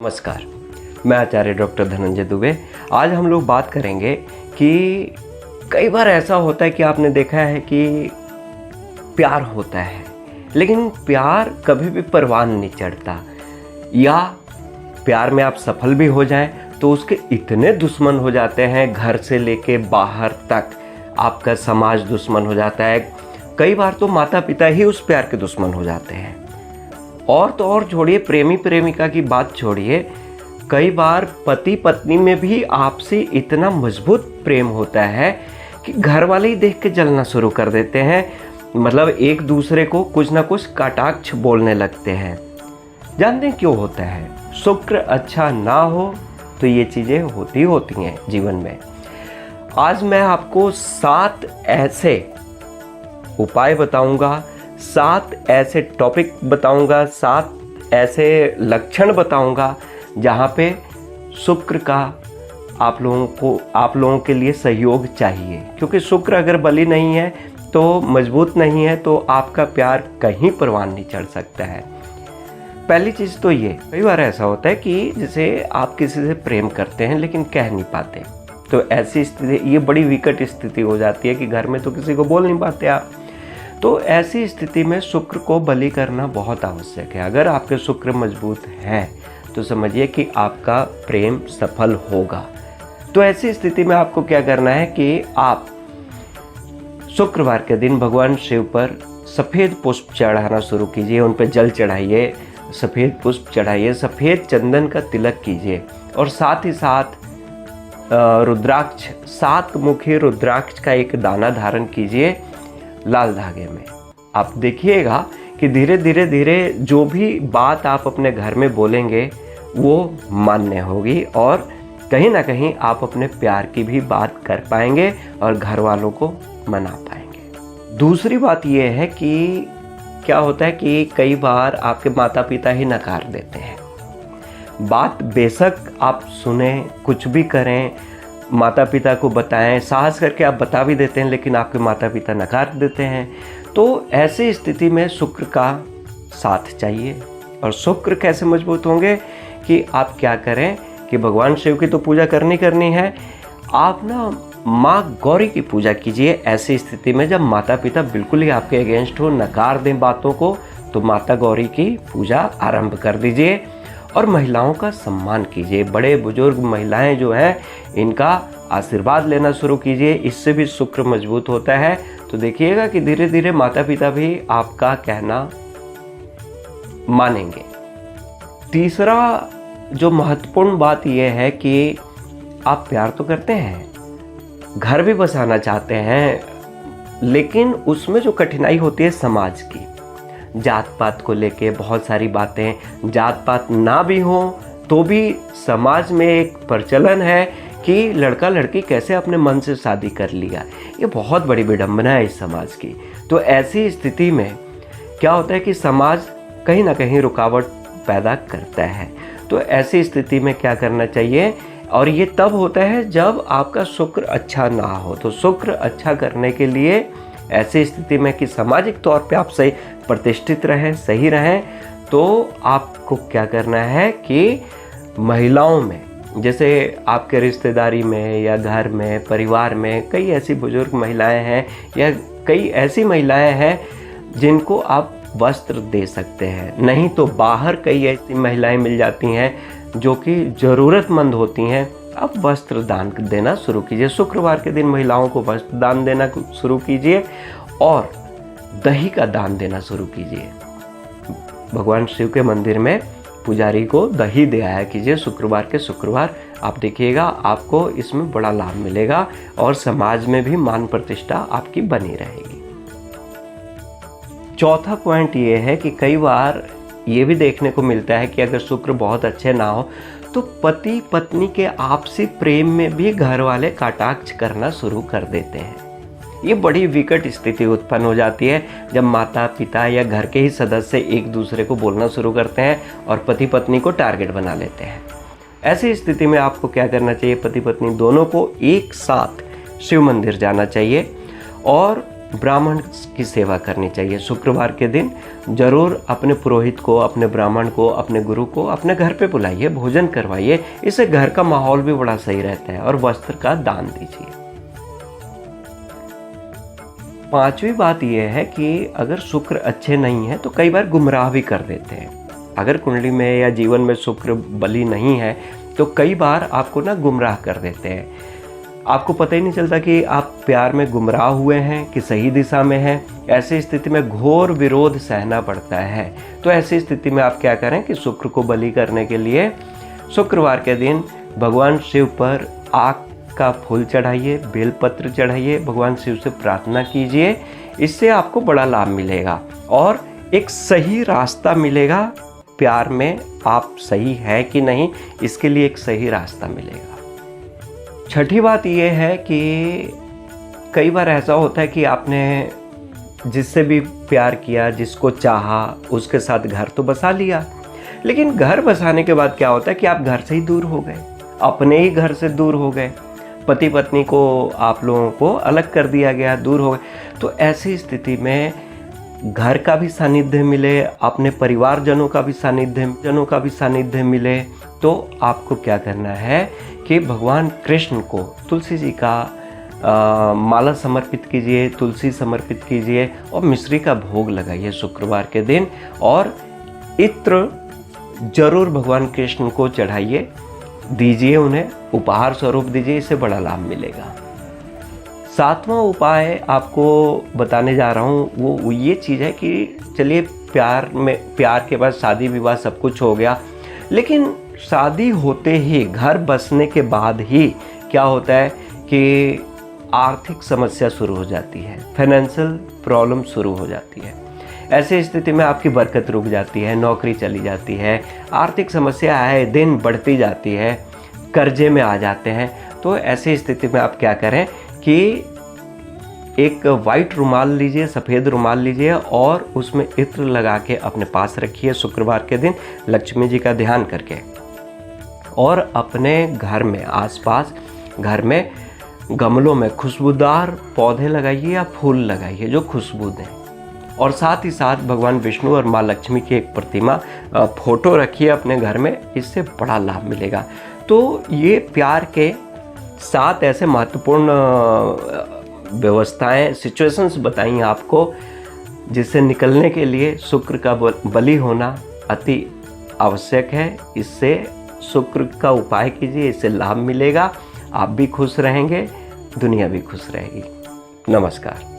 नमस्कार, मैं आचार्य डॉक्टर धनंजय दुबे। आज हम लोग बात करेंगे कि कई बार ऐसा होता है कि आपने देखा है कि प्यार होता है, लेकिन प्यार कभी भी परवान नहीं चढ़ता, या प्यार में आप सफल भी हो जाएं तो उसके इतने दुश्मन हो जाते हैं, घर से लेके बाहर तक आपका समाज दुश्मन हो जाता है। कई बार तो माता पिता ही उस प्यार के दुश्मन हो जाते हैं। और तो और छोड़िए, प्रेमी प्रेमिका की बात छोड़िए, कई बार पति पत्नी में भी आपसी इतना मजबूत प्रेम होता है कि घर वाले ही देख के जलना शुरू कर देते हैं। मतलब एक दूसरे को कुछ ना कुछ कटाक्ष बोलने लगते हैं। जानते हैं क्यों होता है? शुक्र अच्छा ना हो तो ये चीज़ें होती हैं जीवन में। आज मैं आपको 7 ऐसे उपाय बताऊंगा, 7 ऐसे टॉपिक बताऊंगा, 7 ऐसे लक्षण बताऊंगा जहां पे शुक्र का आप लोगों के लिए सहयोग चाहिए। क्योंकि शुक्र अगर बली नहीं है तो मजबूत नहीं है तो आपका प्यार कहीं परवान नहीं चढ़ सकता है। पहली चीज़ तो ये, कई बार ऐसा होता है कि जैसे आप किसी से प्रेम करते हैं लेकिन कह नहीं पाते, तो ऐसी स्थिति, ये बड़ी विकट स्थिति हो जाती है कि घर में तो किसी को बोल नहीं पाते आप। तो ऐसी स्थिति में शुक्र को बलि करना बहुत आवश्यक है। अगर आपके शुक्र मजबूत हैं तो समझिए कि आपका प्रेम सफल होगा। तो ऐसी स्थिति में आपको क्या करना है कि आप शुक्रवार के दिन भगवान शिव पर सफ़ेद पुष्प चढ़ाना शुरू कीजिए, उन पर जल चढ़ाइए, सफ़ेद पुष्प चढ़ाइए, सफ़ेद चंदन का तिलक कीजिए, और साथ ही साथ रुद्राक्ष, 7 मुखी रुद्राक्ष का एक दाना धारण कीजिए लाल धागे में। आप देखिएगा कि धीरे धीरे जो भी बात आप अपने घर में बोलेंगे वो मान्य होगी, और कहीं ना कहीं आप अपने प्यार की भी बात कर पाएंगे और घर वालों को मना पाएंगे। दूसरी बात ये है कि क्या होता है कि कई बार आपके माता पिता ही नकार देते हैं। बात बेशक आप सुने, कुछ भी करें, माता पिता को बताएं, साहस करके आप बता भी देते हैं, लेकिन आपके माता पिता नकार देते हैं। तो ऐसी स्थिति में शुक्र का साथ चाहिए। और शुक्र कैसे मजबूत होंगे कि आप क्या करें कि भगवान शिव की तो पूजा करनी है, आप ना माँ गौरी की पूजा कीजिए। ऐसी स्थिति में जब माता पिता बिल्कुल ही आपके अगेंस्ट हो, नकार दें बातों को, तो माता गौरी की पूजा आरंभ कर दीजिए। और महिलाओं का सम्मान कीजिए, बड़े बुजुर्ग महिलाएं जो हैं इनका आशीर्वाद लेना शुरू कीजिए, इससे भी शुक्र मजबूत होता है। तो देखिएगा कि धीरे धीरे माता पिता भी आपका कहना मानेंगे। तीसरा जो महत्वपूर्ण बात यह है कि आप प्यार तो करते हैं, घर भी बसाना चाहते हैं, लेकिन उसमें जो कठिनाई होती है समाज की, जात पात को लेके बहुत सारी बातें। जात पात ना भी हो तो भी समाज में एक प्रचलन है कि लड़का लड़की कैसे अपने मन से शादी कर लिया। ये बहुत बड़ी विडंबना है इस समाज की। तो ऐसी स्थिति में क्या होता है कि समाज कहीं ना कहीं रुकावट पैदा करता है। तो ऐसी स्थिति में क्या करना चाहिए, और ये तब होता है जब आपका शुक्र अच्छा ना हो। तो शुक्र अच्छा करने के लिए ऐसी स्थिति में कि सामाजिक तौर पे आप सही प्रतिष्ठित रहें, सही रहें, तो आपको क्या करना है कि महिलाओं में, जैसे आपके रिश्तेदारी में या घर में, परिवार में कई ऐसी बुजुर्ग महिलाएं हैं या कई ऐसी महिलाएं हैं जिनको आप वस्त्र दे सकते हैं। नहीं तो बाहर कई ऐसी महिलाएं मिल जाती हैं जो कि ज़रूरतमंद होती हैं। आप वस्त्र दान देना शुरू कीजिए। शुक्रवार के दिन महिलाओं को वस्त्र दान देना शुरू कीजिए और दही का दान देना शुरू कीजिए। भगवान शिव के मंदिर में पुजारी को दही दे आया कीजिए शुक्रवार के शुक्रवार। आप देखिएगा आपको इसमें बड़ा लाभ मिलेगा और समाज में भी मान प्रतिष्ठा आपकी बनी रहेगी। चौथा पॉइंट ये है कि कई बार ये भी देखने को मिलता है कि अगर शुक्र बहुत अच्छे ना हो तो पति पत्नी के आपसी प्रेम में भी घर वाले कटाक्ष करना शुरू कर देते हैं। ये बड़ी विकट स्थिति उत्पन्न हो जाती है जब माता पिता या घर के ही सदस्य एक दूसरे को बोलना शुरू करते हैं और पति पत्नी को टारगेट बना लेते हैं। ऐसी स्थिति में आपको क्या करना चाहिए, पति पत्नी दोनों को एक साथ शिव मंदिर जाना चाहिए और ब्राह्मण की सेवा करनी चाहिए। शुक्रवार के दिन जरूर अपने पुरोहित को, अपने ब्राह्मण को, अपने गुरु को अपने घर पे बुलाइए, भोजन करवाइए। इससे घर का माहौल भी बड़ा सही रहता है। और वस्त्र का दान दीजिए। पांचवी बात यह है कि अगर शुक्र अच्छे नहीं है तो कई बार गुमराह भी कर देते हैं। अगर कुंडली में या जीवन में शुक्र बली नहीं है तो कई बार आपको ना गुमराह कर देते हैं। आपको पता ही नहीं चलता कि आप प्यार में गुमराह हुए हैं कि सही दिशा में हैं। ऐसी स्थिति में घोर विरोध सहना पड़ता है। तो ऐसी स्थिति में आप क्या करें कि शुक्र को बलि करने के लिए शुक्रवार के दिन भगवान शिव पर आग का फूल चढ़ाइए, बेलपत्र चढ़ाइए, भगवान शिव से प्रार्थना कीजिए। इससे आपको बड़ा लाभ मिलेगा और एक सही रास्ता मिलेगा। प्यार में आप सही है कि नहीं, इसके लिए एक सही रास्ता मिलेगा। छठी बात यह है कि कई बार ऐसा होता है कि आपने जिससे भी प्यार किया, जिसको चाहा, उसके साथ घर तो बसा लिया, लेकिन घर बसाने के बाद क्या होता है कि आप घर से ही दूर हो गए, अपने ही घर से दूर हो गए। पति पत्नी को आप लोगों को अलग कर दिया गया, दूर हो गए। तो ऐसी स्थिति में घर का भी सानिध्य मिले, अपने परिवारजनों का भी सानिध्य मिले, तो आपको क्या करना है कि भगवान कृष्ण को तुलसी जी का माला समर्पित कीजिए, तुलसी समर्पित कीजिए और मिश्री का भोग लगाइए शुक्रवार के दिन। और इत्र जरूर भगवान कृष्ण को चढ़ाइए, दीजिए, उन्हें उपहार स्वरूप दीजिए। इससे बड़ा लाभ मिलेगा। सातवां उपाय आपको बताने जा रहा हूँ वो ये चीज़ है कि चलिए प्यार के बाद शादी विवाह सब कुछ हो गया, लेकिन शादी होते ही, घर बसने के बाद ही क्या होता है कि आर्थिक समस्या शुरू हो जाती है, फाइनेंशियल प्रॉब्लम शुरू हो जाती है। ऐसी स्थिति में आपकी बरकत रुक जाती है, नौकरी चली जाती है, आर्थिक समस्या आए दिन बढ़ती जाती है, कर्जे में आ जाते हैं। तो ऐसी स्थिति में आप क्या करें कि एक वाइट रुमाल लीजिए, सफ़ेद रुमाल लीजिए और उसमें इत्र लगा के अपने पास रखिए शुक्रवार के दिन, लक्ष्मी जी का ध्यान करके। और अपने घर में, आसपास घर में गमलों में खुशबूदार पौधे लगाइए या फूल लगाइए जो खुशबू दें। और साथ ही साथ भगवान विष्णु और माँ लक्ष्मी की एक प्रतिमा, फोटो रखिए अपने घर में। इससे बड़ा लाभ मिलेगा। तो ये प्यार के 7 ऐसे महत्वपूर्ण व्यवस्थाएं, सिचुएशंस बताई आपको, जिससे निकलने के लिए शुक्र का बलि होना अति आवश्यक है। इससे शुक्र का उपाय कीजिए, इससे लाभ मिलेगा। आप भी खुश रहेंगे, दुनिया भी खुश रहेगी। नमस्कार।